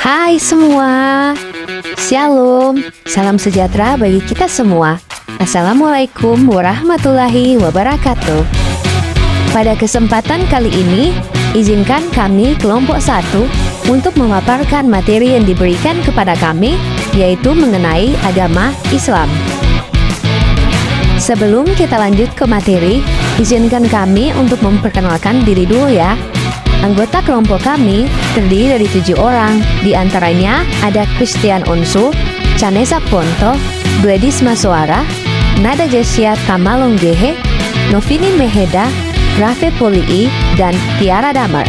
Hai semua, Shalom, salam sejahtera bagi kita semua. Assalamualaikum warahmatullahi wabarakatuh. Pada kesempatan kali ini, izinkan kami kelompok 1 untuk memaparkan materi yang diberikan kepada kami, yaitu mengenai agama Islam. Sebelum kita lanjut ke materi, izinkan kami untuk memperkenalkan diri dulu ya. Anggota kelompok kami terdiri dari 7 orang, di antaranya ada Christian Onsu, Canesa Ponto, Gladys Maswara, Nada Jesia Kamalonggehe, Novini Meheda, Rafe Polii, dan Tiara Damar.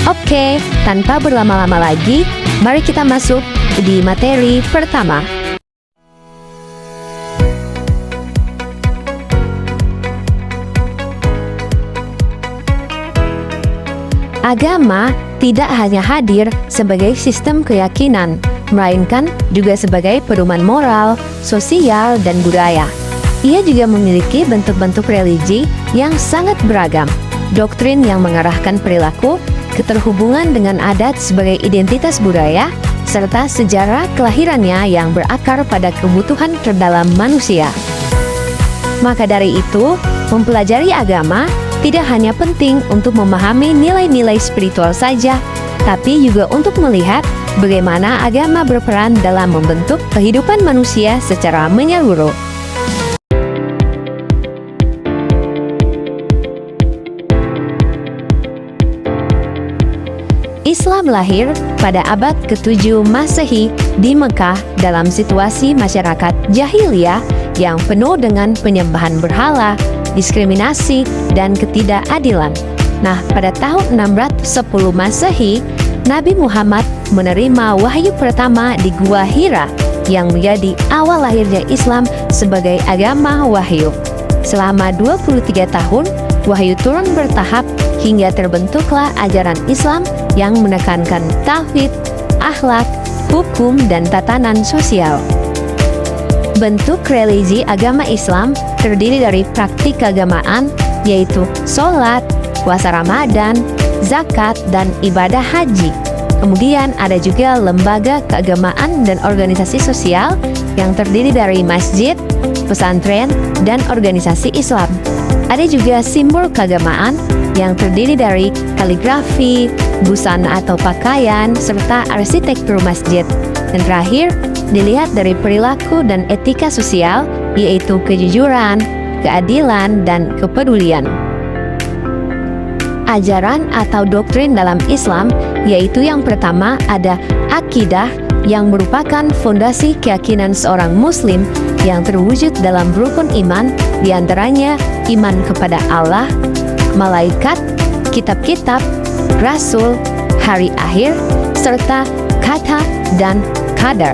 Oke, tanpa berlama-lama lagi, mari kita masuk di materi pertama. Agama tidak hanya hadir sebagai sistem keyakinan, melainkan juga sebagai pedoman moral, sosial, dan budaya. Ia juga memiliki bentuk-bentuk religi yang sangat beragam, doktrin yang mengarahkan perilaku, keterhubungan dengan adat sebagai identitas budaya, serta sejarah kelahirannya yang berakar pada kebutuhan terdalam manusia. Maka dari itu, mempelajari agama tidak hanya penting untuk memahami nilai-nilai spiritual saja, tapi juga untuk melihat bagaimana agama berperan dalam membentuk kehidupan manusia secara menyeluruh. Islam lahir pada abad ke-7 Masehi di Mekah dalam situasi masyarakat jahiliyah yang penuh dengan penyembahan berhala, diskriminasi, dan ketidakadilan. Nah, pada tahun 610 Masehi, Nabi Muhammad menerima wahyu pertama di Gua Hira yang menjadi awal lahirnya Islam sebagai agama wahyu. Selama 23 tahun, wahyu turun bertahap hingga terbentuklah ajaran Islam yang menekankan tauhid, akhlak, hukum, dan tatanan sosial. Bentuk religi agama Islam terdiri dari praktik keagamaan, yaitu sholat, puasa Ramadan, zakat, dan ibadah haji. Kemudian ada juga lembaga keagamaan dan organisasi sosial yang terdiri dari masjid, pesantren, dan organisasi Islam. Ada juga simbol keagamaan yang terdiri dari kaligrafi, busana atau pakaian, serta arsitektur masjid. Dan terakhir, dilihat dari perilaku dan etika sosial, yaitu kejujuran, keadilan, dan kepedulian. Ajaran atau doktrin dalam Islam, yaitu yang pertama ada akidah yang merupakan fondasi keyakinan seorang muslim yang terwujud dalam rukun iman, diantaranya iman kepada Allah, malaikat, kitab-kitab, rasul, hari akhir, serta kata dan qadar.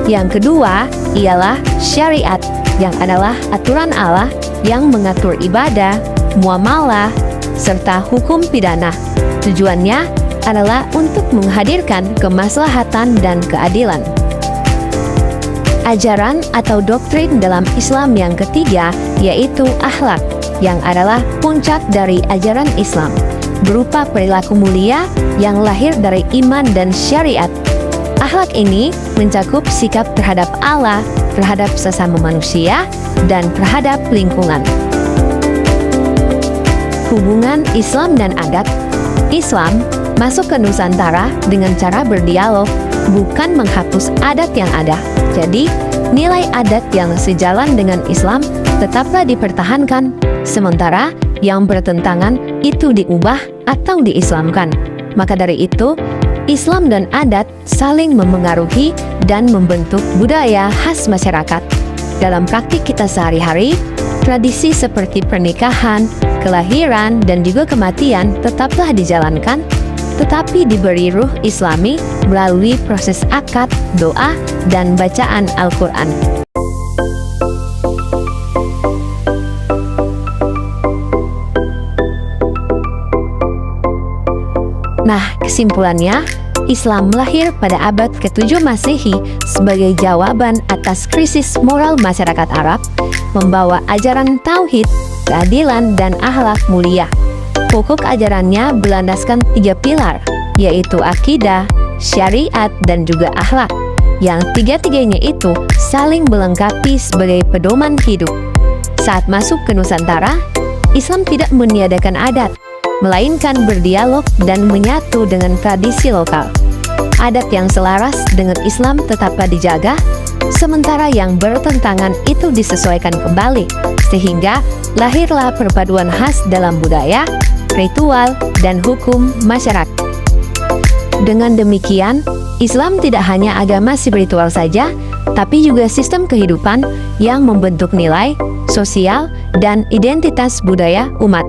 Yang kedua ialah syariat, yang adalah aturan Allah yang mengatur ibadah, muamalah, serta hukum pidana. Tujuannya adalah untuk menghadirkan kemaslahatan dan keadilan. Ajaran atau doktrin dalam Islam yang ketiga yaitu akhlak, yang adalah puncak dari ajaran Islam, berupa perilaku mulia yang lahir dari iman dan syariat. Akhlak ini mencakup sikap terhadap Allah, terhadap sesama manusia, dan terhadap lingkungan. Hubungan Islam dan adat. Islam masuk ke Nusantara dengan cara berdialog, bukan menghapus adat yang ada. Jadi, nilai adat yang sejalan dengan Islam tetaplah dipertahankan, sementara yang bertentangan itu diubah atau diislamkan. Maka dari itu, Islam dan adat saling memengaruhi dan membentuk budaya khas masyarakat. Dalam praktik kita sehari-hari, tradisi seperti pernikahan, kelahiran, dan juga kematian tetaplah dijalankan, tetapi diberi ruh Islami melalui proses akad, doa, dan bacaan Al-Quran. Nah, kesimpulannya, Islam lahir pada abad ke-7 Masehi sebagai jawaban atas krisis moral masyarakat Arab, membawa ajaran tauhid, keadilan, dan akhlak mulia. Pokok ajarannya berlandaskan 3 pilar, yaitu akidah, syariat, dan juga akhlak, yang tiga-tiganya itu saling melengkapi sebagai pedoman hidup. Saat masuk ke Nusantara, Islam tidak meniadakan adat, melainkan berdialog dan menyatu dengan tradisi lokal. Adat yang selaras dengan Islam tetaplah dijaga, sementara yang bertentangan itu disesuaikan kembali, sehingga lahirlah perpaduan khas dalam budaya, ritual, dan hukum masyarakat. Dengan demikian, Islam tidak hanya agama spiritual saja, tapi juga sistem kehidupan yang membentuk nilai, sosial, dan identitas budaya umat.